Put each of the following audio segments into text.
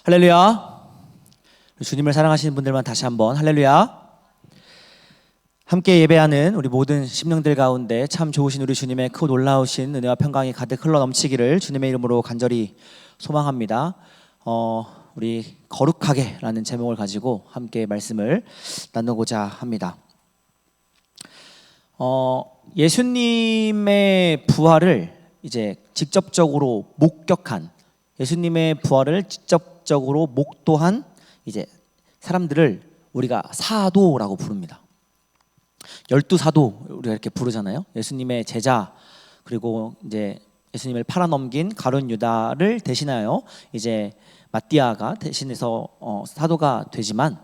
할렐루야. 주님을 사랑하시는 분들만 다시 한번 할렐루야. 함께 예배하는 우리 모든 심령들 가운데 참 좋으신 우리 주님의 크고 놀라우신 은혜와 평강이 가득 흘러 넘치기를 주님의 이름으로 간절히 소망합니다. 우리 거룩하게 라는 제목을 가지고 함께 말씀을 나누고자 합니다. 예수님의 부활을 이제 직접적으로 목격한, 예수님의 부활을 직접적으로 목도한 이제 사람들을 우리가 사도라고 부릅니다. 12사도 우리가 이렇게 부르잖아요. 예수님의 제자, 그리고 이제 예수님을 팔아넘긴 가룟 유다를 대신하여 이제 마띠아가 대신해서 사도가 되지만,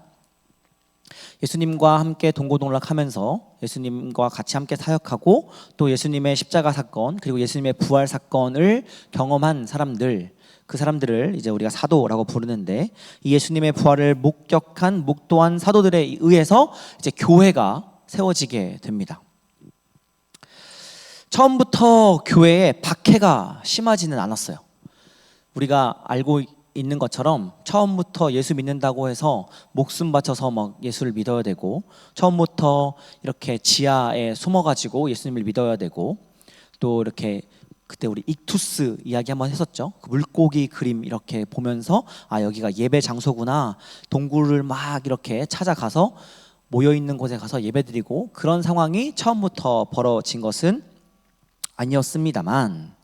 예수님과 함께 동고동락하면서 예수님과 같이 함께 사역하고 또 예수님의 십자가 사건 그리고 예수님의 부활 사건을 경험한 사람들, 그 사람들을 이제 우리가 사도라고 부르는데, 이 예수님의 부활을 목격한 목도한 사도들에 의해서 이제 교회가 세워지게 됩니다. 처음부터 교회에 박해가 심하지는 않았어요. 우리가 알고 있는 것처럼 처음부터 예수 믿는다고 해서 목숨 바쳐서 막 예수를 믿어야 되고, 처음부터 이렇게 지하에 숨어가지고 예수님을 믿어야 되고, 또 이렇게 그때 우리 익투스 이야기 한번 했었죠. 그 물고기 그림 이렇게 보면서 아, 여기가 예배 장소구나, 동굴을 막 이렇게 찾아가서 모여있는 곳에 가서 예배드리고, 그런 상황이 처음부터 벌어진 것은 아니었습니다만,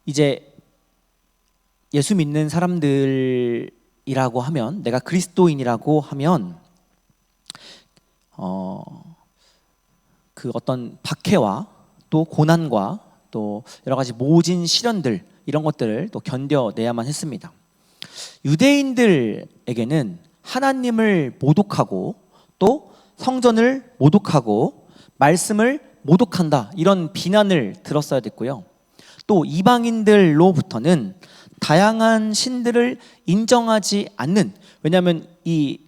이제 예수 믿는 사람들이라고 하면, 내가 그리스도인이라고 하면 그 어떤 박해와 또 고난과 또 여러 가지 모진 시련들, 이런 것들을 또 견뎌내야만 했습니다. 유대인들에게는 하나님을 모독하고 또 성전을 모독하고 말씀을 모독한다, 이런 비난을 들었어야 됐고요. 또 이방인들로부터는 다양한 신들을 인정하지 않는, 왜냐하면 이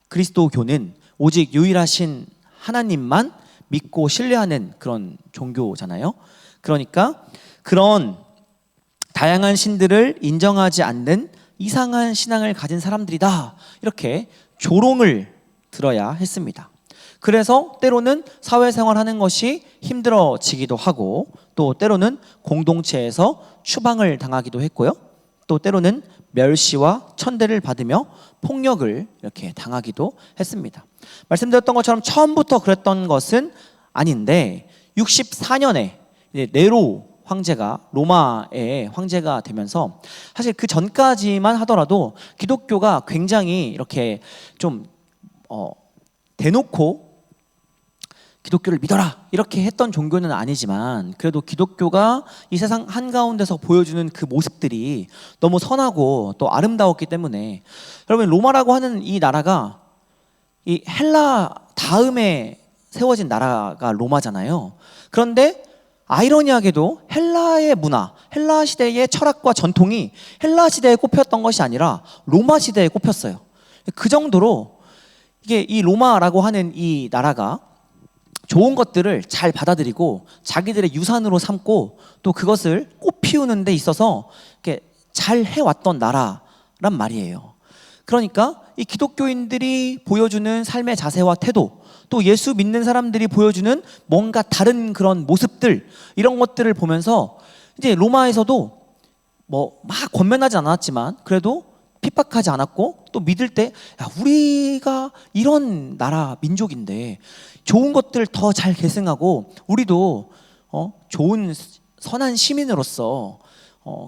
그리스도교는 오직 유일하신 하나님만 믿고 신뢰하는 그런 종교잖아요. 그러니까 그런 다양한 신들을 인정하지 않는 이상한 신앙을 가진 사람들이다, 이렇게 조롱을 들어야 했습니다. 그래서 때로는 사회생활하는 것이 힘들어지기도 하고, 또 때로는 공동체에서 추방을 당하기도 했고요. 또 때로는 멸시와 천대를 받으며 폭력을 이렇게 당하기도 했습니다. 말씀드렸던 것처럼 처음부터 그랬던 것은 아닌데, 64년에 네로 황제가 로마의 황제가 되면서, 사실 그 전까지만 하더라도 기독교가 굉장히 이렇게 좀 대놓고 기독교를 믿어라 이렇게 했던 종교는 아니지만, 그래도 기독교가 이 세상 한가운데서 보여주는 그 모습들이 너무 선하고 또 아름다웠기 때문에, 여러분, 로마라고 하는 이 나라가 이 헬라 다음에 세워진 나라가 로마잖아요. 그런데 아이러니하게도 헬라의 문화, 헬라 시대의 철학과 전통이 헬라 시대에 꼽혔던 것이 아니라 로마 시대에 꼽혔어요. 그 정도로 이게 이 로마라고 하는 이 나라가 좋은 것들을 잘 받아들이고 자기들의 유산으로 삼고 또 그것을 꽃피우는 데 있어서 이렇게 잘 해왔던 나라란 말이에요. 그러니까 이 기독교인들이 보여주는 삶의 자세와 태도, 또 예수 믿는 사람들이 보여주는 뭔가 다른 그런 모습들, 이런 것들을 보면서 이제 로마에서도 뭐 막 권면하지 않았지만 그래도 핍박하지 않았고, 또 믿을 때 야, 우리가 이런 나라 민족인데 좋은 것들 더 잘 계승하고 우리도 좋은 선한 시민으로서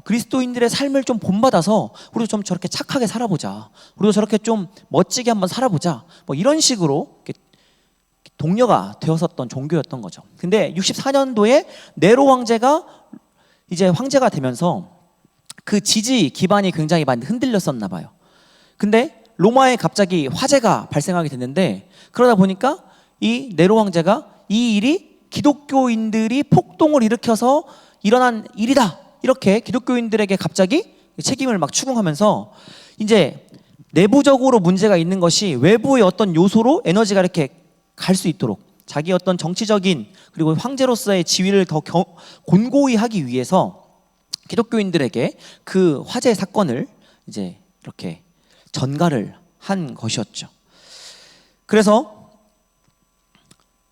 그리스도인들의 삶을 좀 본받아서 우리도 좀 저렇게 착하게 살아보자, 우리도 저렇게 좀 멋지게 한번 살아보자, 뭐 이런 식으로 동료가 되었었던 종교였던 거죠. 근데 64년도에 네로 황제가 이제 황제가 되면서 그 지지 기반이 굉장히 많이 흔들렸었나 봐요. 근데 로마에 갑자기 화재가 발생하게 됐는데, 그러다 보니까 이 네로 황제가 이 일이 기독교인들이 폭동을 일으켜서 일어난 일이다, 이렇게 기독교인들에게 갑자기 책임을 막 추궁하면서, 이제 내부적으로 문제가 있는 것이 외부의 어떤 요소로 에너지가 이렇게 갈 수 있도록 자기 어떤 정치적인 그리고 황제로서의 지위를 더 곤고히 하기 위해서 기독교인들에게 그 화재 사건을 이제 이렇게 전가를 한 것이었죠. 그래서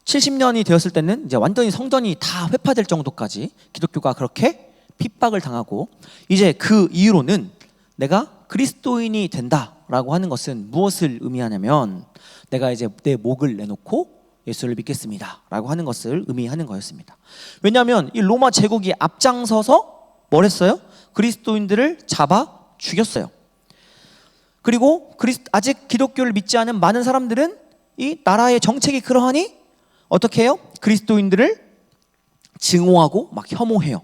70년이 되었을 때는 이제 완전히 성전이 다 회파될 정도까지 기독교가 그렇게 핍박을 당하고, 이제 그 이후로는 내가 그리스도인이 된다라고 하는 것은 무엇을 의미하냐면, 내가 이제 내 목을 내놓고 예수를 믿겠습니다 라고 하는 것을 의미하는 거였습니다. 왜냐하면 이 로마 제국이 앞장서서 뭘 했어요? 그리스도인들을 잡아 죽였어요. 그리고 아직 기독교를 믿지 않은 많은 사람들은 이 나라의 정책이 그러하니 어떻게 해요? 그리스도인들을 증오하고 막 혐오해요.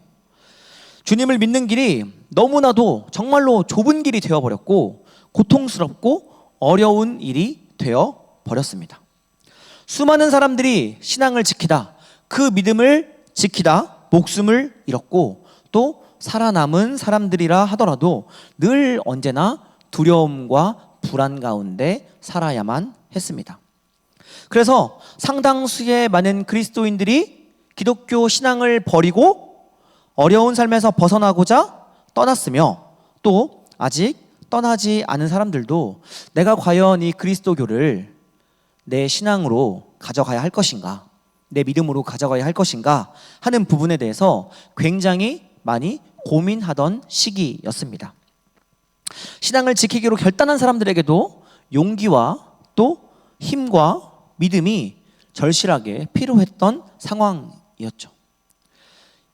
주님을 믿는 길이 너무나도 정말로 좁은 길이 되어버렸고, 고통스럽고 어려운 일이 되어버렸습니다. 수많은 사람들이 신앙을 지키다, 그 믿음을 지키다 목숨을 잃었고, 또 살아남은 사람들이라 하더라도 늘 언제나 두려움과 불안 가운데 살아야만 했습니다. 그래서 상당수의 많은 그리스도인들이 기독교 신앙을 버리고 어려운 삶에서 벗어나고자 떠났으며, 또 아직 떠나지 않은 사람들도 내가 과연 이 그리스도교를 내 신앙으로 가져가야 할 것인가, 내 믿음으로 가져가야 할 것인가 하는 부분에 대해서 굉장히 많이 고민하던 시기였습니다. 신앙을 지키기로 결단한 사람들에게도 용기와 또 힘과 믿음이 절실하게 필요했던 상황이었죠.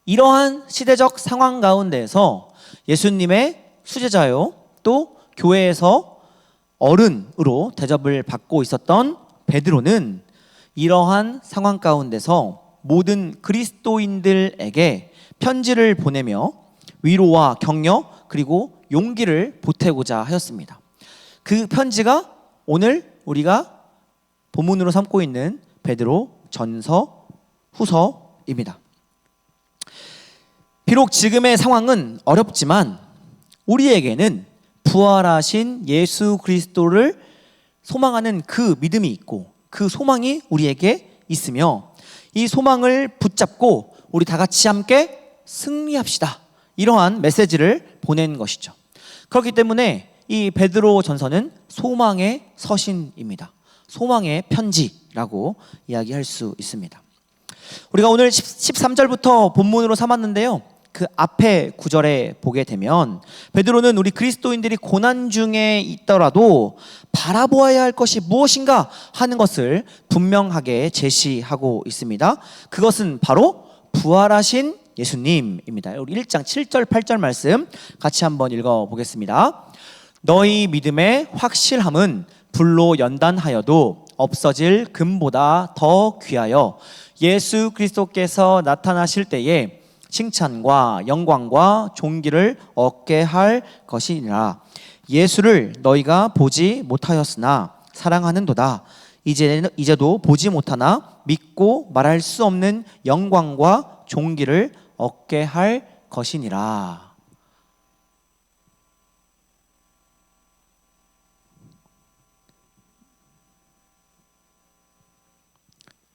이러한 시대적 상황 가운데에서 예수님의 수제자요, 또 교회에서 어른으로 대접을 받고 있었던 베드로는 이러한 상황 가운데서 모든 그리스도인들에게 편지를 보내며 위로와 격려 그리고 용기를 보태고자 하였습니다. 그 편지가 오늘 우리가 본문으로 삼고 있는 베드로 전서 후서입니다. 비록 지금의 상황은 어렵지만 우리에게는 부활하신 예수 그리스도를 소망하는 그 믿음이 있고, 그 소망이 우리에게 있으며, 이 소망을 붙잡고 우리 다 같이 함께 승리합시다, 이러한 메시지를 보낸 것이죠. 그렇기 때문에 이 베드로 전서는 소망의 서신입니다. 소망의 편지라고 이야기할 수 있습니다. 우리가 오늘 13절부터 본문으로 삼았는데요, 그 앞에 구절에 보게 되면 베드로는 우리 그리스도인들이 고난 중에 있더라도 바라보아야 할 것이 무엇인가 하는 것을 분명하게 제시하고 있습니다. 그것은 바로 부활하신 예수님입니다. 우리 1장 7절 8절 말씀 같이 한번 읽어보겠습니다. 너희 믿음의 확실함은 불로 연단하여도 없어질 금보다 더 귀하여 예수 그리스도께서 나타나실 때에 칭찬과 영광과 존귀를 얻게 할 것이니라. 예수를 너희가 보지 못하였으나 사랑하는도다. 이제도 보지 못하나 믿고 말할 수 없는 영광과 존귀를 얻게 할 것이니라.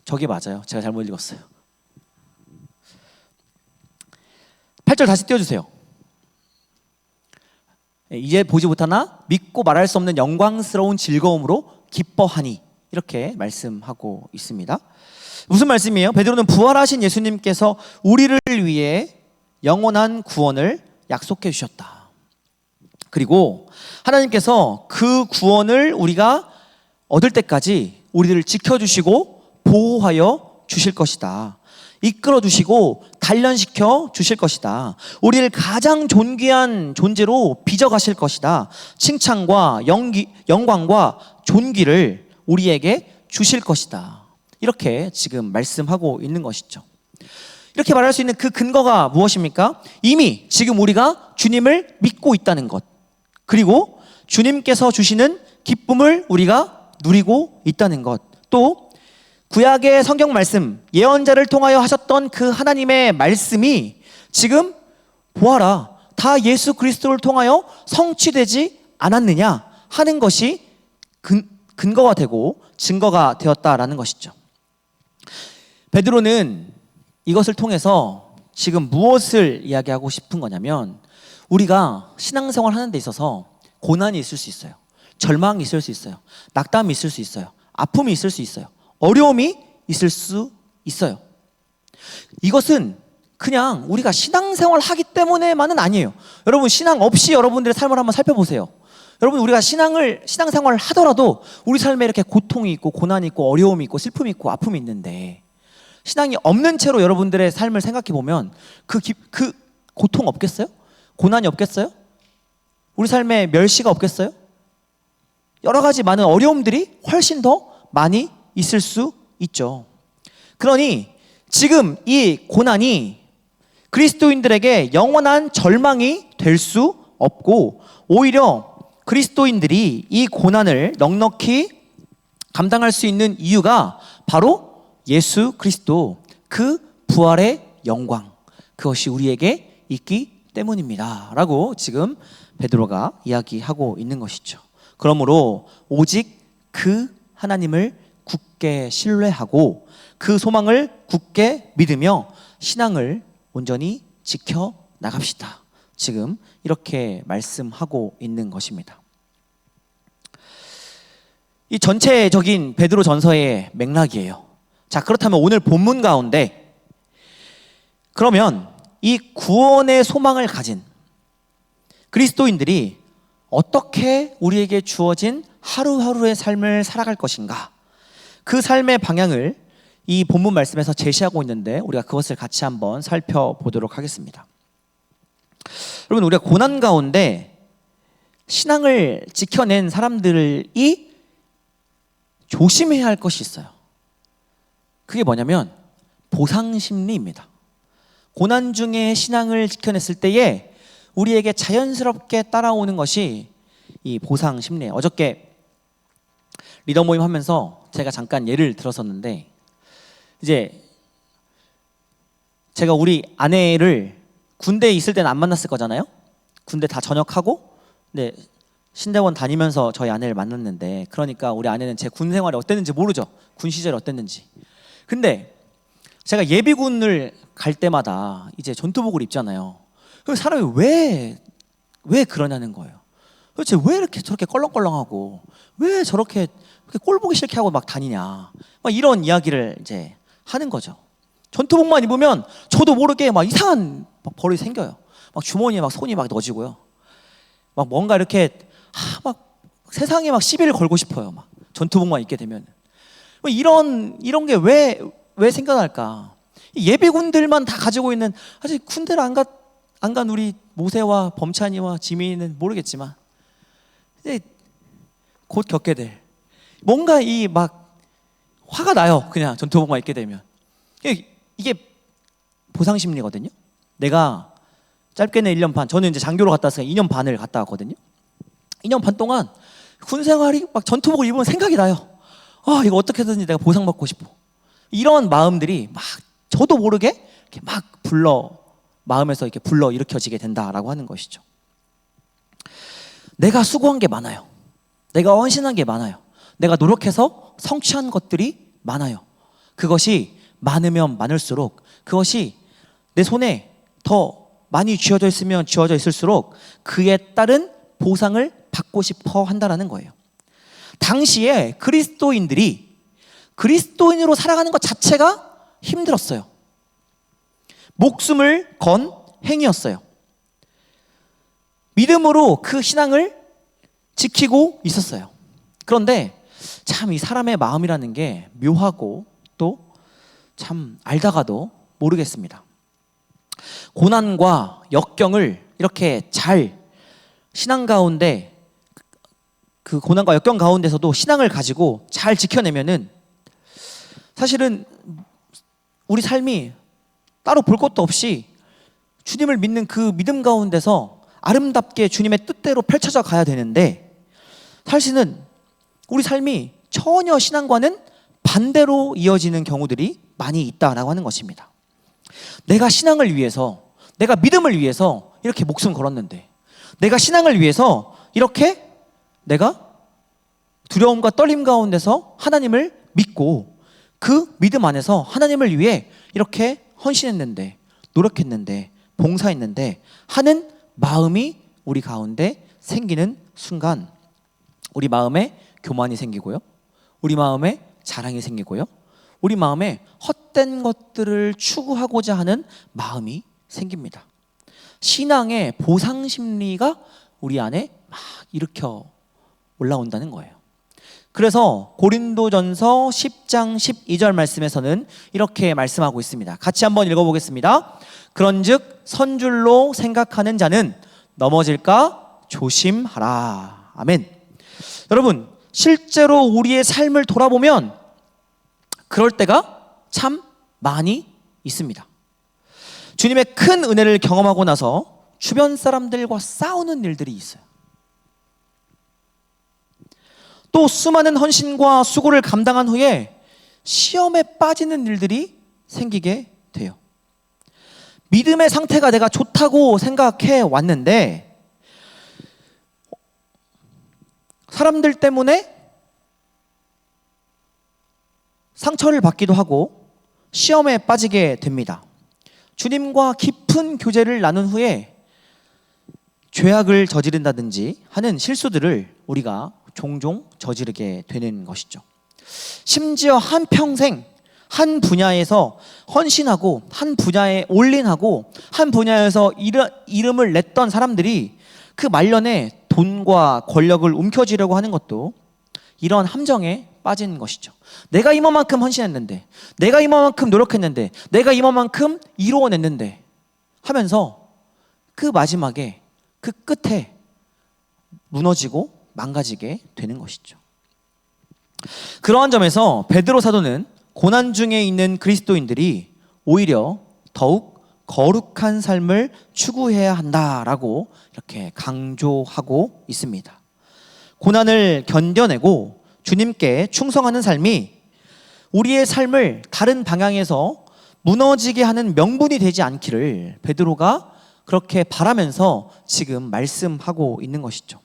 저게 맞아요. 제가 잘못 읽었어요. 8절 다시 띄워주세요. 이제 보지 못하나 믿고 말할 수 없는 영광스러운 즐거움으로 기뻐하니, 이렇게 말씀하고 있습니다. 무슨 말씀이에요? 베드로는 부활하신 예수님께서 우리를 위해 영원한 구원을 약속해 주셨다. 그리고 하나님께서 그 구원을 우리가 얻을 때까지 우리를 지켜주시고 보호하여 주실 것이다. 이끌어 주시고 단련시켜 주실 것이다. 우리를 가장 존귀한 존재로 빚어가실 것이다. 칭찬과 영광과 존귀를 우리에게 주실 것이다. 이렇게 지금 말씀하고 있는 것이죠. 이렇게 말할 수 있는 그 근거가 무엇입니까? 이미 지금 우리가 주님을 믿고 있다는 것, 그리고 주님께서 주시는 기쁨을 우리가 누리고 있다는 것, 또 구약의 성경 말씀, 예언자를 통하여 하셨던 그 하나님의 말씀이 지금 보아라, 다 예수 그리스도를 통하여 성취되지 않았느냐 하는 것이 근거가 되고 증거가 되었다라는 것이죠. 베드로는 이것을 통해서 지금 무엇을 이야기하고 싶은 거냐면, 우리가 신앙생활 하는 데 있어서 고난이 있을 수 있어요. 절망이 있을 수 있어요. 낙담이 있을 수 있어요. 아픔이 있을 수 있어요. 어려움이 있을 수 있어요. 이것은 그냥 우리가 신앙생활을 하기 때문에만은 아니에요. 여러분, 신앙 없이 여러분들의 삶을 한번 살펴보세요. 여러분, 우리가 신앙생활을 하더라도 우리 삶에 이렇게 고통이 있고 고난이 있고 어려움이 있고 슬픔이 있고 아픔이 있는데, 신앙이 없는 채로 여러분들의 삶을 생각해 보면 그 고통 없겠어요? 고난이 없겠어요? 우리 삶에 멸시가 없겠어요? 여러 가지 많은 어려움들이 훨씬 더 많이 있을 수 있죠. 그러니 지금 이 고난이 그리스도인들에게 영원한 절망이 될 수 없고, 오히려 그리스도인들이 이 고난을 넉넉히 감당할 수 있는 이유가 바로 예수 그리스도, 그 부활의 영광, 그것이 우리에게 있기 때문입니다 라고 지금 베드로가 이야기하고 있는 것이죠. 그러므로 오직 그 하나님을 굳게 신뢰하고 그 소망을 굳게 믿으며 신앙을 온전히 지켜 나갑시다. 지금 이렇게 말씀하고 있는 것입니다. 이 전체적인 베드로 전서의 맥락이에요. 자, 그렇다면 오늘 본문 가운데, 그러면 이 구원의 소망을 가진 그리스도인들이 어떻게 우리에게 주어진 하루하루의 삶을 살아갈 것인가, 그 삶의 방향을 이 본문 말씀에서 제시하고 있는데 우리가 그것을 같이 한번 살펴보도록 하겠습니다. 여러분, 우리가 고난 가운데 신앙을 지켜낸 사람들이 조심해야 할 것이 있어요. 그게 뭐냐면 보상심리입니다. 고난 중에 신앙을 지켜냈을 때에 우리에게 자연스럽게 따라오는 것이 이 보상심리예요. 어저께 리더 모임 하면서 제가 잠깐 예를 들었었는데, 이제 제가 우리 아내를 군대에 있을 때는 안 만났을 거잖아요. 군대 다 전역하고 신대원 다니면서 저희 아내를 만났는데, 그러니까 우리 아내는 제 군 생활이 어땠는지 모르죠. 군 시절이 어땠는지. 근데 제가 예비군을 갈 때마다 이제 전투복을 입잖아요. 그 사람이 왜 그러냐는 거예요. 도대체 왜 이렇게 저렇게 껄렁껄렁하고 왜 저렇게 꼴 보기 싫게 하고 막 다니냐, 막 이런 이야기를 이제 하는 거죠. 전투복만 입으면 저도 모르게 막 이상한 버릇이 생겨요. 막 주머니에 막 손이 막 넣어지고요. 막 뭔가 이렇게 막 세상에 막 시비를 걸고 싶어요. 막 전투복만 입게 되면. 이런 게 왜 생겨날까? 예비군들만 다 가지고 있는, 아직 군대를 안 간 우리 모세와 범찬이와 지민이는 모르겠지만 이제 곧 겪게 될 뭔가 이 막 화가 나요. 그냥 전투복만 입게 되면. 이게 보상심리거든요. 내가 짧게는 1년 반, 저는 이제 장교로 갔다 왔으니까 2년 반을 갔다 왔거든요. 2년 반 동안 군 생활이 막 전투복을 입으면 생각이 나요. 이거 어떻게든지 내가 보상받고 싶어. 이런 마음들이 막 저도 모르게 이렇게 막 마음에서 이렇게 불러 일으켜지게 된다라고 하는 것이죠. 내가 수고한 게 많아요. 내가 헌신한 게 많아요. 내가 노력해서 성취한 것들이 많아요. 그것이 많으면 많을수록, 그것이 내 손에 더 많이 쥐어져 있으면 쥐어져 있을수록 그에 따른 보상을 받고 싶어 한다는 거예요. 당시에 그리스도인들이 그리스도인으로 살아가는 것 자체가 힘들었어요. 목숨을 건 행위였어요. 믿음으로 그 신앙을 지키고 있었어요. 그런데 참 이 사람의 마음이라는 게 묘하고 또 참 알다가도 모르겠습니다. 고난과 역경을 이렇게 잘 신앙 가운데, 그 고난과 역경 가운데서도 신앙을 가지고 잘 지켜내면은 사실은 우리 삶이 따로 볼 것도 없이 주님을 믿는 그 믿음 가운데서 아름답게 주님의 뜻대로 펼쳐져 가야 되는데, 사실은 우리 삶이 전혀 신앙과는 반대로 이어지는 경우들이 많이 있다라고 하는 것입니다. 내가 신앙을 위해서, 내가 믿음을 위해서 이렇게 목숨 걸었는데, 내가 신앙을 위해서 이렇게 내가 두려움과 떨림 가운데서 하나님을 믿고 그 믿음 안에서 하나님을 위해 이렇게 헌신했는데, 노력했는데, 봉사했는데 하는 마음이 우리 가운데 생기는 순간 우리 마음에 교만이 생기고요, 우리 마음에 자랑이 생기고요, 우리 마음에 헛된 것들을 추구하고자 하는 마음이 생깁니다. 신앙의 보상 심리가 우리 안에 막 일으켜 올라온다는 거예요. 그래서 고린도전서 10장 12절 말씀에서는 이렇게 말씀하고 있습니다. 같이 한번 읽어보겠습니다. 그런즉 선줄로 생각하는 자는 넘어질까 조심하라. 아멘. 여러분, 실제로 우리의 삶을 돌아보면 그럴 때가 참 많이 있습니다. 주님의 큰 은혜를 경험하고 나서 주변 사람들과 싸우는 일들이 있어요. 또 수많은 헌신과 수고를 감당한 후에 시험에 빠지는 일들이 생기게 돼요. 믿음의 상태가 내가 좋다고 생각해 왔는데 사람들 때문에 상처를 받기도 하고 시험에 빠지게 됩니다. 주님과 깊은 교제를 나눈 후에 죄악을 저지른다든지 하는 실수들을 우리가 종종 저지르게 되는 것이죠. 심지어 한평생 한 분야에서 헌신하고 한 분야에 올인하고 한 분야에서 이름을 냈던 사람들이 그 말년에 돈과 권력을 움켜쥐려고 하는 것도 이런 함정에 빠진 것이죠. 내가 이만큼 헌신했는데, 내가 이만큼 노력했는데, 내가 이만큼 이루어냈는데 하면서 그 마지막에 그 끝에 무너지고 망가지게 되는 것이죠. 그러한 점에서 베드로 사도는 고난 중에 있는 그리스도인들이 오히려 더욱 거룩한 삶을 추구해야 한다라고 이렇게 강조하고 있습니다. 고난을 견뎌내고 주님께 충성하는 삶이 우리의 삶을 다른 방향에서 무너지게 하는 명분이 되지 않기를 베드로가 그렇게 바라면서 지금 말씀하고 있는 것이죠.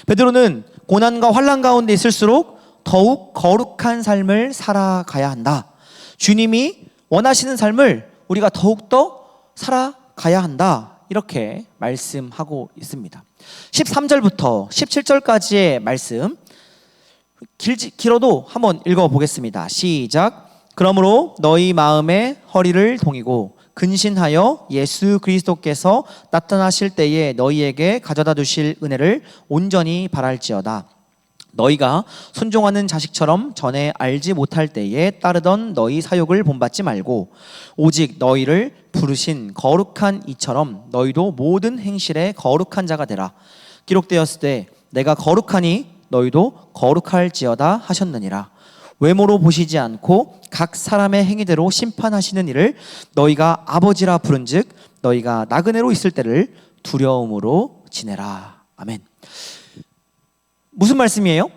베드로는 고난과 환난 가운데 있을수록 더욱 거룩한 삶을 살아가야 한다. 주님이 원하시는 삶을 우리가 더욱더 살아가야 한다. 이렇게 말씀하고 있습니다. 13절부터 17절까지의 말씀 길어도 한번 읽어보겠습니다. 시작. 그러므로 너희 마음의 허리를 동이고 근신하여 예수 그리스도께서 나타나실 때에 너희에게 가져다 주실 은혜를 온전히 바랄지어다. 너희가 순종하는 자식처럼 전에 알지 못할 때에 따르던 너희 사욕을 본받지 말고 오직 너희를 부르신 거룩한 이처럼 너희도 모든 행실에 거룩한 자가 되라. 기록되었을 때 내가 거룩하니 너희도 거룩할지어다 하셨느니라. 외모로 보시지 않고 각 사람의 행위대로 심판하시는 이를 너희가 아버지라 부른즉 너희가 나그네로 있을 때를 두려움으로 지내라. 아멘. 무슨 말씀이에요?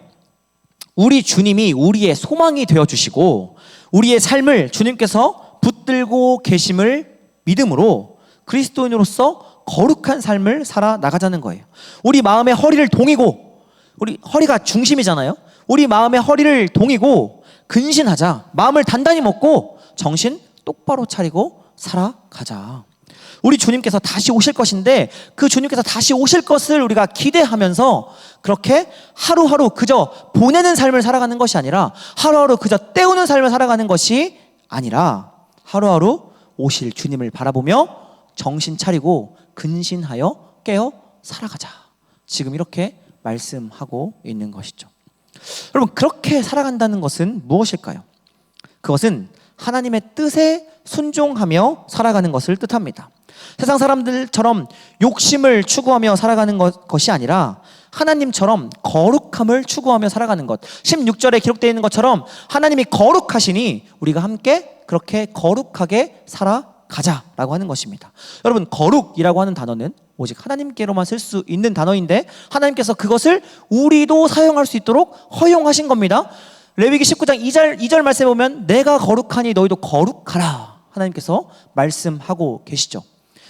우리 주님이 우리의 소망이 되어주시고 우리의 삶을 주님께서 붙들고 계심을 믿음으로 그리스도인으로서 거룩한 삶을 살아나가자는 거예요. 우리 마음의 허리를 동이고, 우리 허리가 중심이잖아요. 우리 마음의 허리를 동이고 근신하자. 마음을 단단히 먹고 정신 똑바로 차리고 살아가자. 우리 주님께서 다시 오실 것인데 그 주님께서 다시 오실 것을 우리가 기대하면서 그렇게 하루하루 그저 보내는 삶을 살아가는 것이 아니라, 하루하루 그저 때우는 삶을 살아가는 것이 아니라 하루하루 오실 주님을 바라보며 정신 차리고 근신하여 깨어 살아가자. 지금 이렇게 말씀하고 있는 것이죠. 여러분, 그렇게 살아간다는 것은 무엇일까요? 그것은 하나님의 뜻에 순종하며 살아가는 것을 뜻합니다. 세상 사람들처럼 욕심을 추구하며 살아가는 것이 아니라 하나님처럼 거룩함을 추구하며 살아가는 것. 16절에 기록되어 있는 것처럼 하나님이 거룩하시니 우리가 함께 그렇게 거룩하게 살아가자라고 하는 것입니다. 여러분, 거룩이라고 하는 단어는 오직 하나님께로만 쓸 수 있는 단어인데 하나님께서 그것을 우리도 사용할 수 있도록 허용하신 겁니다. 레위기 19장 2절 말씀에 보면 내가 거룩하니 너희도 거룩하라. 하나님께서 말씀하고 계시죠.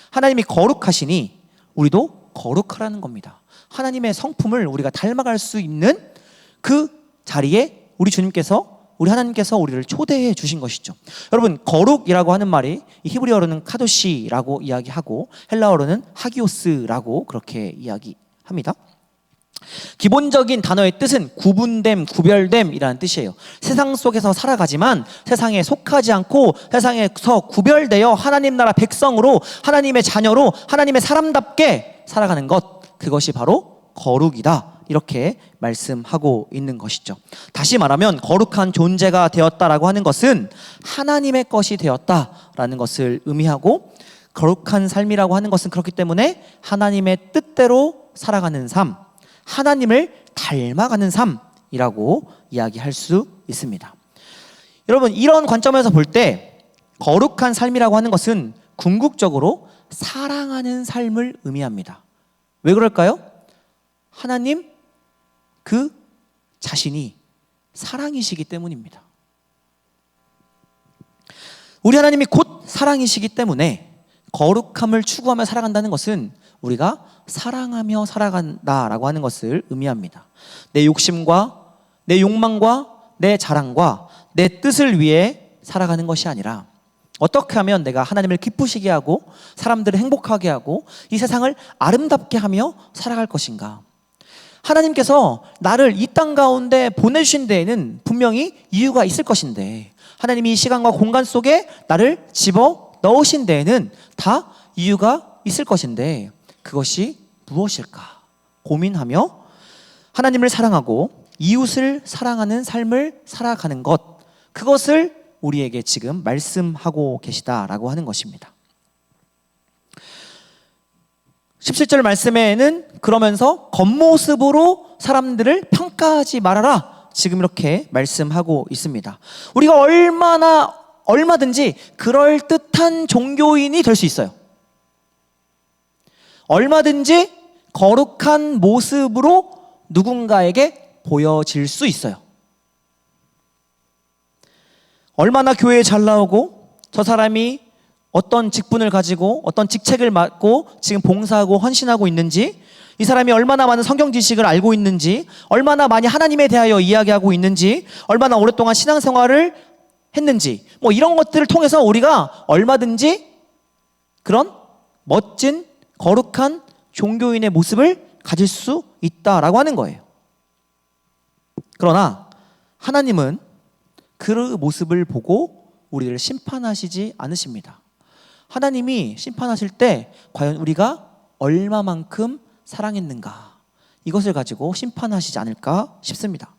하나님이 거룩하시니 우리도 거룩하라는 겁니다. 하나님의 성품을 우리가 닮아갈 수 있는 그 자리에 우리 하나님께서 우리를 초대해 주신 것이죠. 여러분, 거룩이라고 하는 말이 히브리어로는 카도시라고 이야기하고 헬라어로는 하기오스라고 그렇게 이야기합니다. 합니다. 기본적인 단어의 뜻은 구분됨, 구별됨이라는 뜻이에요. 세상 속에서 살아가지만 세상에 속하지 않고 세상에서 구별되어 하나님 나라 백성으로, 하나님의 자녀로, 하나님의 사람답게 살아가는 것, 그것이 바로 거룩이다, 이렇게 말씀하고 있는 것이죠. 다시 말하면 거룩한 존재가 되었다라고 하는 것은 하나님의 것이 되었다라는 것을 의미하고, 거룩한 삶이라고 하는 것은 그렇기 때문에 하나님의 뜻대로 살아가는 삶, 하나님을 닮아가는 삶이라고 이야기할 수 있습니다. 여러분, 이런 관점에서 볼 때 거룩한 삶이라고 하는 것은 궁극적으로 사랑하는 삶을 의미합니다. 왜 그럴까요? 하나님 그 자신이 사랑이시기 때문입니다. 우리 하나님이 곧 사랑이시기 때문에 거룩함을 추구하며 살아간다는 것은 우리가 사랑하며 살아간다라고 하는 것을 의미합니다. 내 욕심과 내 욕망과 내 자랑과 내 뜻을 위해 살아가는 것이 아니라, 어떻게 하면 내가 하나님을 기쁘시게 하고 사람들을 행복하게 하고 이 세상을 아름답게 하며 살아갈 것인가. 하나님께서 나를 이 땅 가운데 보내주신 데에는 분명히 이유가 있을 것인데, 하나님이 이 시간과 공간 속에 나를 집어 넣으신 데에는 다 이유가 있을 것인데, 그것이 무엇일까 고민하며 하나님을 사랑하고 이웃을 사랑하는 삶을 살아가는 것, 그것을 우리에게 지금 말씀하고 계시다라고 하는 것입니다. 17절 말씀에는 그러면서 겉모습으로 사람들을 평가하지 말아라, 지금 이렇게 말씀하고 있습니다. 우리가 얼마든지 그럴듯한 종교인이 될 수 있어요. 얼마든지 거룩한 모습으로 누군가에게 보여질 수 있어요. 얼마나 교회에 잘 나오고 저 사람이 어떤 직분을 가지고 어떤 직책을 맡고 지금 봉사하고 헌신하고 있는지, 이 사람이 얼마나 많은 성경 지식을 알고 있는지, 얼마나 많이 하나님에 대하여 이야기하고 있는지, 얼마나 오랫동안 신앙생활을 했는지, 이런 것들을 통해서 우리가 얼마든지 그런 멋진 거룩한 종교인의 모습을 가질 수 있다라고 하는 거예요. 그러나 하나님은 그 모습을 보고 우리를 심판하시지 않으십니다. 하나님이 심판하실 때 과연 우리가 얼마만큼 사랑했는가, 이것을 가지고 심판하시지 않을까 싶습니다.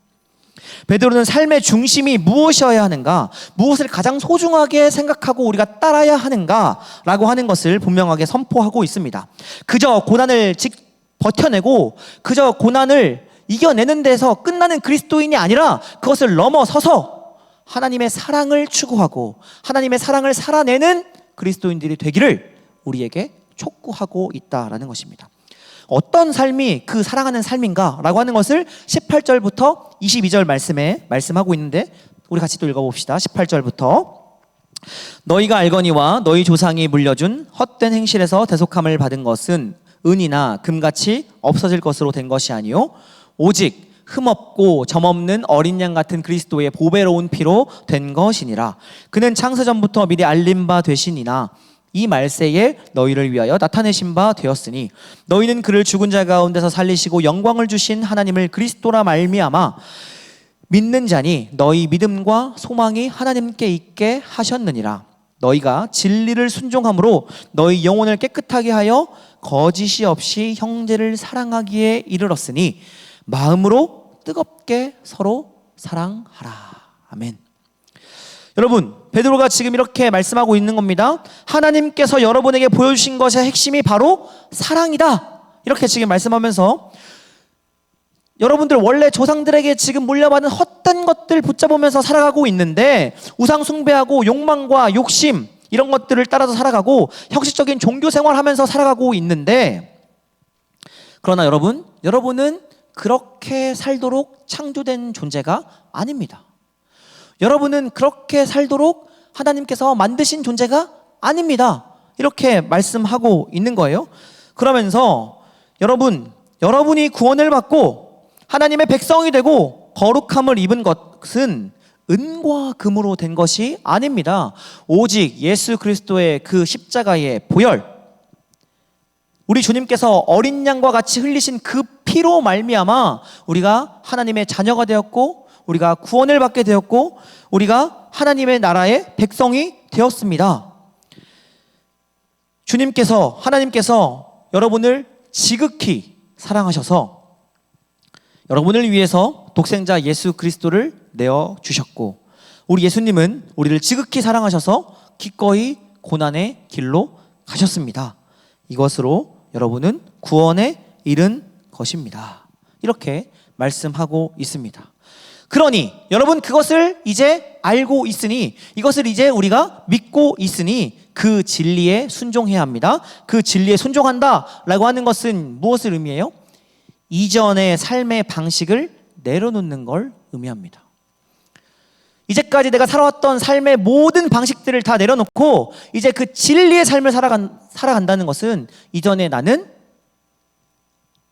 베드로는 삶의 중심이 무엇이어야 하는가, 무엇을 가장 소중하게 생각하고 우리가 따라야 하는가라고 하는 것을 분명하게 선포하고 있습니다. 그저 고난을 버텨내고 그저 고난을 이겨내는 데서 끝나는 그리스도인이 아니라, 그것을 넘어서서 하나님의 사랑을 추구하고 하나님의 사랑을 살아내는 그리스도인들이 되기를 우리에게 촉구하고 있다라는 것입니다. 어떤 삶이 그 사랑하는 삶인가 라고 하는 것을 18절부터 22절 말씀에 말씀하고 있는데, 우리 같이 또 읽어봅시다. 18절부터 너희가 알거니와 너희 조상이 물려준 헛된 행실에서 대속함을 받은 것은 은이나 금같이 없어질 것으로 된 것이 아니요 오직 흠없고 점없는 어린 양 같은 그리스도의 보배로운 피로 된 것이니라. 그는 창세전부터 미리 알린 바 되시니나 이 말세에 너희를 위하여 나타내신 바 되었으니 너희는 그를 죽은 자 가운데서 살리시고 영광을 주신 하나님을 그리스도라 말미암아 믿는 자니 너희 믿음과 소망이 하나님께 있게 하셨느니라. 너희가 진리를 순종함으로 너희 영혼을 깨끗하게 하여 거짓이 없이 형제를 사랑하기에 이르렀으니 마음으로 뜨겁게 서로 사랑하라. 아멘. 여러분, 베드로가 지금 이렇게 말씀하고 있는 겁니다. 하나님께서 여러분에게 보여주신 것의 핵심이 바로 사랑이다, 이렇게 지금 말씀하면서, 여러분들 원래 조상들에게 지금 물려받은 헛된 것들 붙잡으면서 살아가고 있는데, 우상 숭배하고 욕망과 욕심 이런 것들을 따라서 살아가고 형식적인 종교 생활하면서 살아가고 있는데, 그러나 여러분은 그렇게 살도록 창조된 존재가 아닙니다. 여러분은 그렇게 살도록 하나님께서 만드신 존재가 아닙니다. 이렇게 말씀하고 있는 거예요. 그러면서 여러분이 구원을 받고 하나님의 백성이 되고 거룩함을 입은 것은 은과 금으로 된 것이 아닙니다. 오직 예수 그리스도의 그 십자가의 보혈, 우리 주님께서 어린 양과 같이 흘리신 그 피로 말미암아 우리가 하나님의 자녀가 되었고, 우리가 구원을 받게 되었고, 우리가 하나님의 나라의 백성이 되었습니다. 하나님께서 여러분을 지극히 사랑하셔서 여러분을 위해서 독생자 예수 그리스도를 내어주셨고, 우리 예수님은 우리를 지극히 사랑하셔서 기꺼이 고난의 길로 가셨습니다. 이것으로 여러분은 구원에 이른 것입니다. 이렇게 말씀하고 있습니다. 그러니 여러분, 그것을 이제 알고 있으니, 이것을 이제 우리가 믿고 있으니 그 진리에 순종해야 합니다. 그 진리에 순종한다 라고 하는 것은 무엇을 의미해요? 이전의 삶의 방식을 내려놓는 걸 의미합니다. 이제까지 내가 살아왔던 삶의 모든 방식들을 다 내려놓고 이제 그 진리의 삶을 살아간다는 것은, 이전에 나는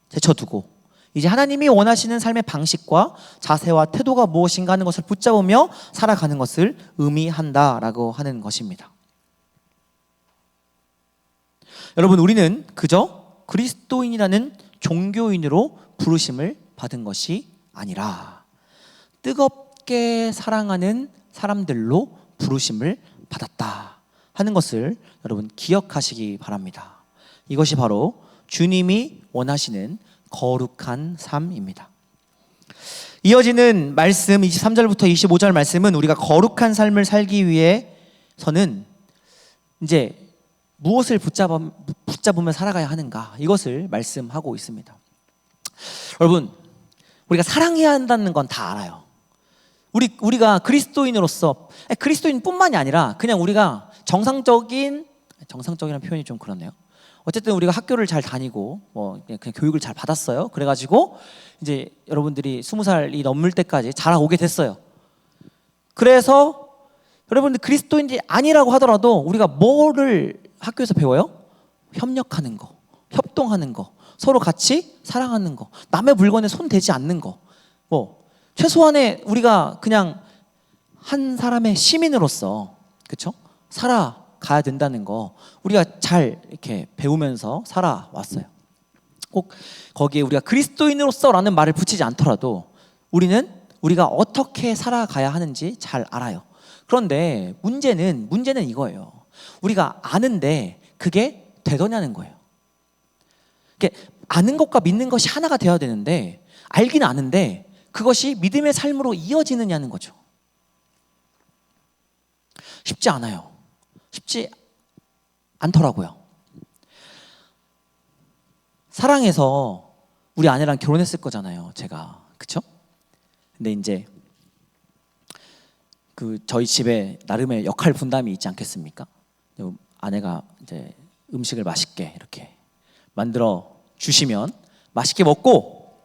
제쳐두고 이제 하나님이 원하시는 삶의 방식과 자세와 태도가 무엇인가 하는 것을 붙잡으며 살아가는 것을 의미한다라고 하는 것입니다. 여러분, 우리는 그저 그리스도인이라는 종교인으로 부르심을 받은 것이 아니라 뜨겁게 사랑하는 사람들로 부르심을 받았다 하는 것을 여러분 기억하시기 바랍니다. 이것이 바로 주님이 원하시는 거룩한 삶입니다. 이어지는 말씀 23절부터 25절 말씀은 우리가 거룩한 삶을 살기 위해서는 이제 무엇을 붙잡으며 살아가야 하는가, 이것을 말씀하고 있습니다. 여러분, 우리가 사랑해야 한다는 건 다 알아요. 우리가 그리스도인으로서, 그리스도인뿐만이 아니라 그냥 우리가 정상적이라는 표현이 좀 그렇네요. 어쨌든 우리가 학교를 잘 다니고 그냥 교육을 잘 받았어요. 그래가지고 이제 여러분들이 20살이 넘을 때까지 자라오게 됐어요. 그래서 여러분들 그리스도인이 아니라고 하더라도 우리가 뭐를 학교에서 배워요? 협력하는 거, 협동하는 거, 서로 같이 사랑하는 거, 남의 물건에 손 대지 않는 거, 최소한의 우리가 그냥 한 사람의 시민으로서, 그렇죠? 살아가야 된다는 거 우리가 잘 이렇게 배우면서 살아왔어요. 꼭 거기에 우리가 그리스도인으로서라는 말을 붙이지 않더라도 우리가 어떻게 살아가야 하는지 잘 알아요. 그런데 문제는 이거예요. 우리가 아는데 그게 되더냐는 거예요. 아는 것과 믿는 것이 하나가 되어야 되는데, 알긴 아는데 그것이 믿음의 삶으로 이어지느냐는 거죠. 쉽지 않아요. 쉽지 않더라고요. 사랑해서 우리 아내랑 결혼했을 거잖아요, 제가. 그쵸? 근데 이제 저희 집에 나름의 역할 분담이 있지 않겠습니까? 아내가 이제 음식을 맛있게 이렇게 만들어 주시면 맛있게 먹고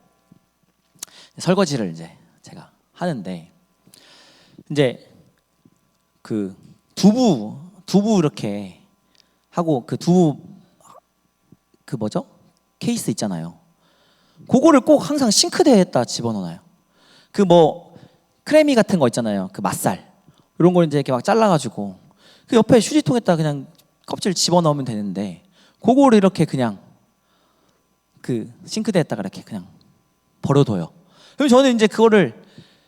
설거지를 이제 제가 하는데, 이제 그 두부 이렇게 하고 두부 케이스 있잖아요. 그거를 꼭 항상 싱크대에다 집어넣어요. 크래미 같은 거 있잖아요. 맛살 이런 걸 이제 이렇게 막 잘라가지고 옆에 휴지통에다 그냥 껍질 집어넣으면 되는데, 그거를 이렇게 그냥 싱크대에다가 이렇게 그냥 버려둬요. 그럼 저는 이제 그거를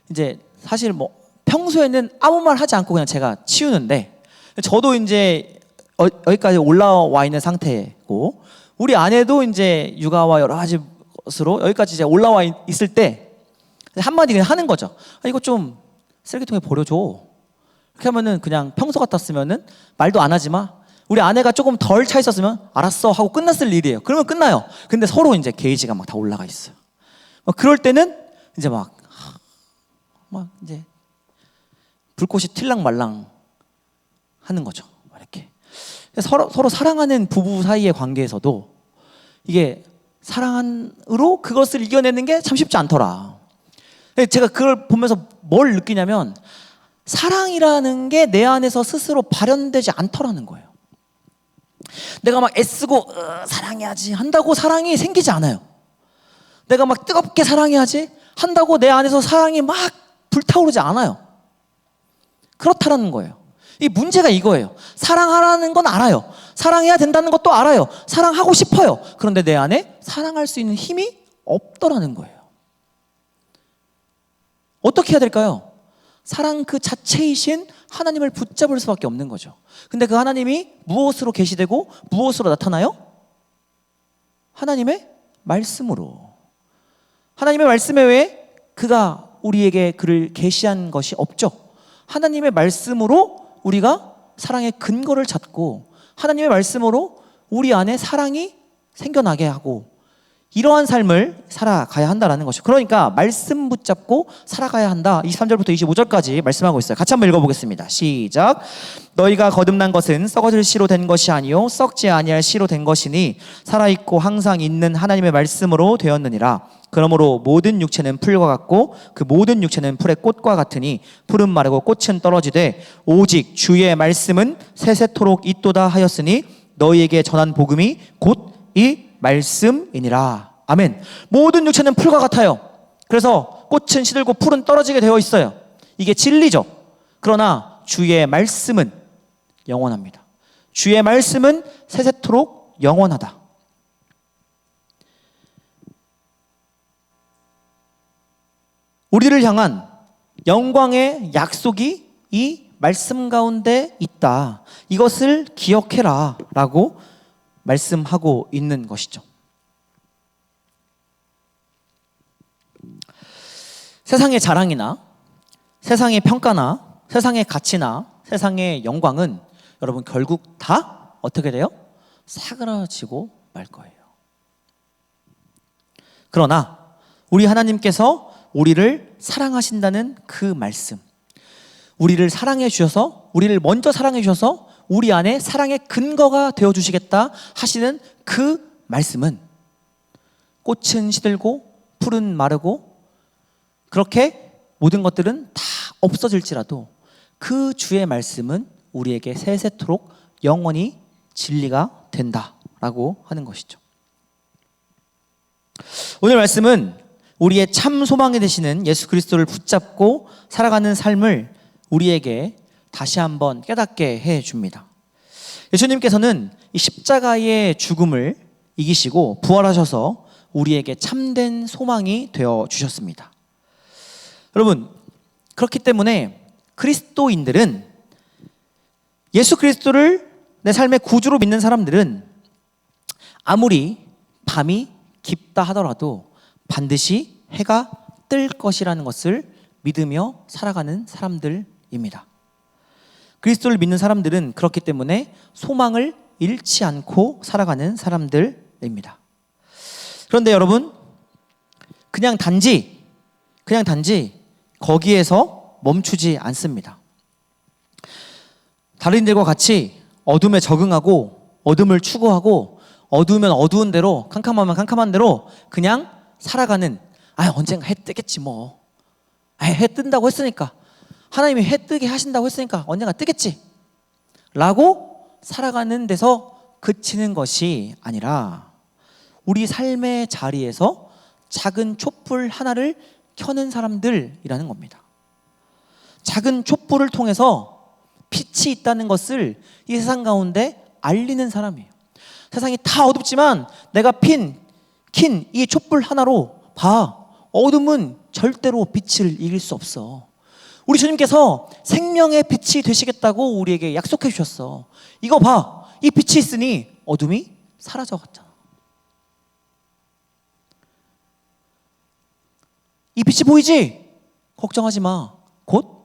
이제 사실 평소에는 아무 말 하지 않고 그냥 제가 치우는데, 저도 이제 여기까지 올라와 있는 상태고, 우리 아내도 이제 육아와 여러 가지 것으로 여기까지 이제 올라와 있을 때 한마디 그냥 하는 거죠. 이거 좀 쓰레기통에 버려줘. 이렇게 하면은 그냥 평소 같았으면은 말도 안 하지 마. 우리 아내가 조금 덜 차 있었으면 알았어 하고 끝났을 일이에요. 그러면 끝나요. 근데 서로 이제 게이지가 막 다 올라가 있어요. 그럴 때는 이제 막 이제 불꽃이 틸랑말랑 하는 거죠. 이렇게 서로 사랑하는 부부 사이의 관계에서도 이게 사랑으로 그것을 이겨내는 게 참 쉽지 않더라. 제가 그걸 보면서 뭘 느끼냐면, 사랑이라는 게 내 안에서 스스로 발현되지 않더라는 거예요. 내가 막 애쓰고 사랑해야지 한다고 사랑이 생기지 않아요. 내가 막 뜨겁게 사랑해야지 한다고 내 안에서 사랑이 막 불타오르지 않아요. 그렇다라는 거예요. 이 문제가 이거예요. 사랑하라는 건 알아요. 사랑해야 된다는 것도 알아요. 사랑하고 싶어요. 그런데 내 안에 사랑할 수 있는 힘이 없더라는 거예요. 어떻게 해야 될까요? 사랑 그 자체이신 하나님을 붙잡을 수밖에 없는 거죠. 근데 그 하나님이 무엇으로 계시되고 무엇으로 나타나요? 하나님의 말씀으로. 하나님의 말씀 외에 그가 우리에게 그를 계시한 것이 없죠. 하나님의 말씀으로 우리가 사랑의 근거를 찾고 하나님의 말씀으로 우리 안에 사랑이 생겨나게 하고 이러한 삶을 살아가야 한다는 것이죠. 그러니까 말씀 붙잡고 살아가야 한다. 23절부터 25절까지 말씀하고 있어요. 같이 한번 읽어보겠습니다. 시작. 너희가 거듭난 것은 썩어질 씨로 된 것이 아니요 썩지 아니할 씨로 된 것이니 살아있고 항상 있는 하나님의 말씀으로 되었느니라. 그러므로 모든 육체는 풀과 같고 그 모든 육체는 풀의 꽃과 같으니 풀은 마르고 꽃은 떨어지되 오직 주의 말씀은 세세토록 있도다 하였으니 너희에게 전한 복음이 곧 이 말씀이니라. 아멘. 모든 육체는 풀과 같아요. 그래서 꽃은 시들고 풀은 떨어지게 되어 있어요. 이게 진리죠. 그러나 주의 말씀은 영원합니다. 주의 말씀은 세세토록 영원하다. 우리를 향한 영광의 약속이 이 말씀 가운데 있다. 이것을 기억해라 라고 말씀하고 있는 것이죠. 세상의 자랑이나 세상의 평가나 세상의 가치나 세상의 영광은 여러분 결국 다 어떻게 돼요? 사그라지고 말 거예요. 그러나 우리 하나님께서 우리를 사랑하신다는 그 말씀, 우리를 사랑해 주셔서 우리를 먼저 사랑해 주셔서 우리 안에 사랑의 근거가 되어주시겠다 하시는 그 말씀은 꽃은 시들고 풀은 마르고 그렇게 모든 것들은 다 없어질지라도 그 주의 말씀은 우리에게 세세토록 영원히 진리가 된다라고 하는 것이죠. 오늘 말씀은 우리의 참 소망이 되시는 예수 그리스도를 붙잡고 살아가는 삶을 우리에게 다시 한번 깨닫게 해줍니다. 예수님께서는 이 십자가의 죽음을 이기시고 부활하셔서 우리에게 참된 소망이 되어 주셨습니다. 여러분, 그렇기 때문에 그리스도인들은 예수 그리스도를 내 삶의 구주로 믿는 사람들은 아무리 밤이 깊다 하더라도 반드시 해가 뜰 것이라는 것을 믿으며 살아가는 사람들입니다. 그리스도를 믿는 사람들은 그렇기 때문에 소망을 잃지 않고 살아가는 사람들입니다. 그런데 여러분, 그냥 단지 거기에서 멈추지 않습니다. 다른 이들과 같이 어둠에 적응하고 어둠을 추구하고 어두우면 어두운 대로 캄캄하면 캄캄한 대로 그냥 살아가는, 언젠가 해 뜨겠지 뭐, 해 뜬다고 했으니까, 하나님이 해 뜨게 하신다고 했으니까 언젠가 뜨겠지 라고 살아가는 데서 그치는 것이 아니라 우리 삶의 자리에서 작은 촛불 하나를 켜는 사람들이라는 겁니다. 작은 촛불을 통해서 빛이 있다는 것을 이 세상 가운데 알리는 사람이에요. 세상이 다 어둡지만 내가 킨 이 촛불 하나로 봐, 어둠은 절대로 빛을 이길 수 없어. 우리 주님께서 생명의 빛이 되시겠다고 우리에게 약속해 주셨어. 이거 봐, 이 빛이 있으니 어둠이 사라져갔잖아. 이 빛이 보이지? 걱정하지 마. 곧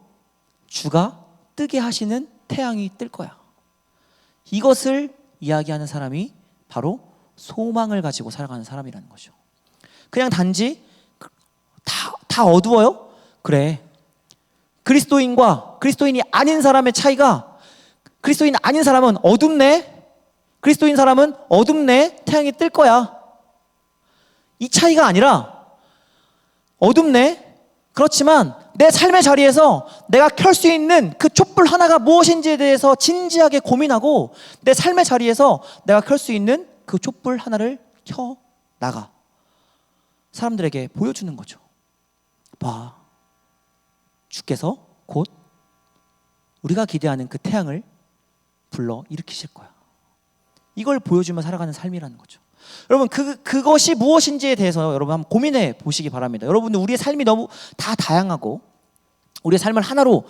주가 뜨게 하시는 태양이 뜰 거야. 이것을 이야기하는 사람이 바로 소망을 가지고 살아가는 사람이라는 거죠. 그냥 단지 다 어두워요? 그래. 그리스도인과 그리스도인이 아닌 사람의 차이가, 그리스도인 아닌 사람은 어둡네, 그리스도인 사람은 어둡네, 태양이 뜰 거야. 이 차이가 아니라 어둡네, 그렇지만 내 삶의 자리에서 내가 켤 수 있는 그 촛불 하나가 무엇인지에 대해서 진지하게 고민하고 내 삶의 자리에서 내가 켤 수 있는 그 촛불 하나를 켜 나가 사람들에게 보여주는 거죠. 봐, 주께서 곧 우리가 기대하는 그 태양을 불러 일으키실 거야. 이걸 보여주며 살아가는 삶이라는 거죠. 여러분 그것이 무엇인지에 대해서 여러분 한번 고민해 보시기 바랍니다. 여러분들 우리의 삶이 너무 다 다양하고 우리의 삶을 하나로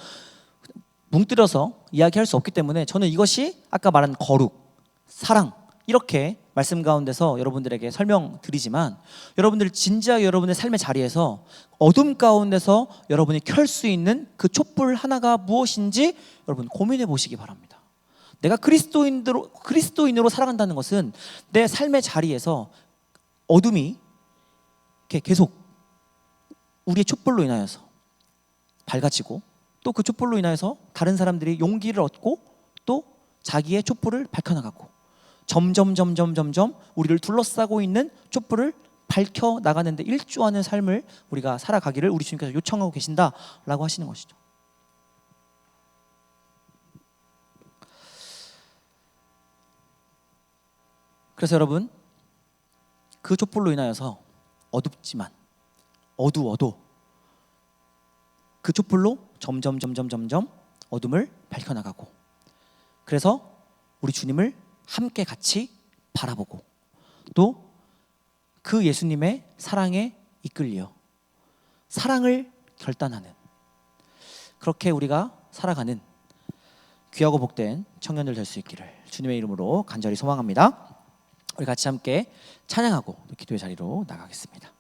뭉뜨려서 이야기할 수 없기 때문에 저는 이것이 아까 말한 거룩, 사랑 이렇게 말씀 가운데서 여러분들에게 설명드리지만 여러분들 진지하게 여러분의 삶의 자리에서 어둠 가운데서 여러분이 켤 수 있는 그 촛불 하나가 무엇인지 여러분 고민해 보시기 바랍니다. 내가 그리스도인으로 살아간다는 것은 내 삶의 자리에서 어둠이 계속 우리의 촛불로 인하여서 밝아지고 또 그 촛불로 인하여서 다른 사람들이 용기를 얻고 또 자기의 촛불을 밝혀나가고 점점 우리를 둘러싸고 있는 촛불을 밝혀 나가는데 일조하는 삶을 우리가 살아가기를 우리 주님께서 요청하고 계신다라고 하시는 것이죠. 그래서 여러분 그 촛불로 인하여서 어둡지만 어두워도 그 촛불로 점점 어둠을 밝혀나가고 그래서 우리 주님을 함께 같이 바라보고 또 그 예수님의 사랑에 이끌려 사랑을 결단하는 그렇게 우리가 살아가는 귀하고 복된 청년들 될 수 있기를 주님의 이름으로 간절히 소망합니다. 우리 같이 함께 찬양하고 기도의 자리로 나가겠습니다.